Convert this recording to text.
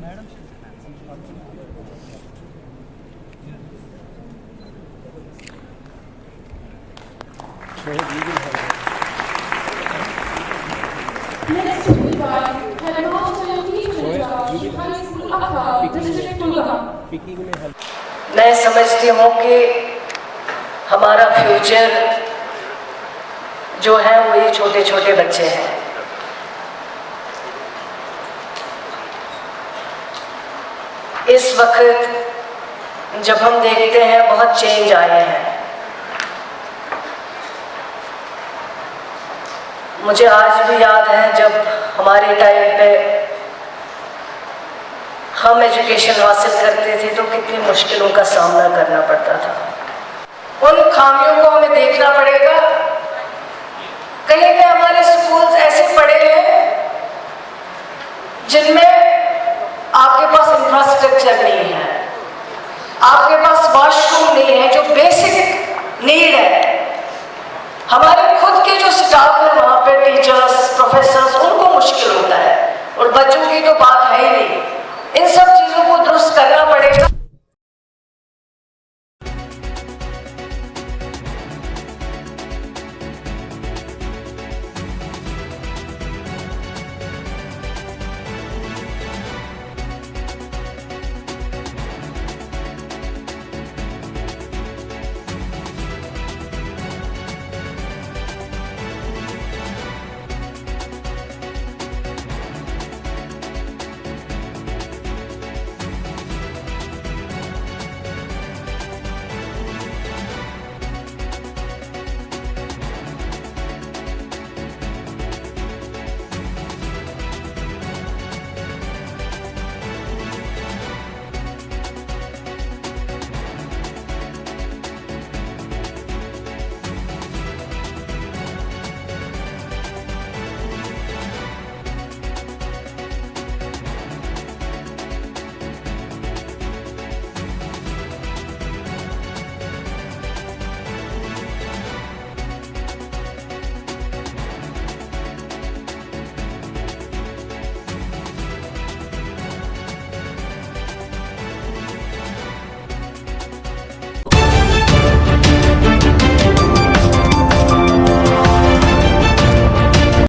मैं समझती हूँ कि हमारा फ्यूचर जो है वो ये छोटे छोटे बच्चे हैं। इस वक्त जब हम देखते हैं बहुत चेंज आए हैं। मुझे आज भी याद है जब हमारे टाइम पे हम एजुकेशन हासिल करते थे तो कितनी मुश्किलों का सामना करना पड़ता था। उन खामियों को हमें देखना पड़ेगा। कहीं पे हमारे स्कूल्स ऐसे पड़े हैं जिनमें आपके पास इंफ्रास्ट्रक्चर नहीं है, आपके पास वॉशरूम नहीं है, जो बेसिक नीड है। हमारे खुद के जो स्टाफ है वहाँ पे, टीचर्स, प्रोफेसर्स, उनको मुश्किल होता है और बच्चों की तो बात है ही नहीं। इन सब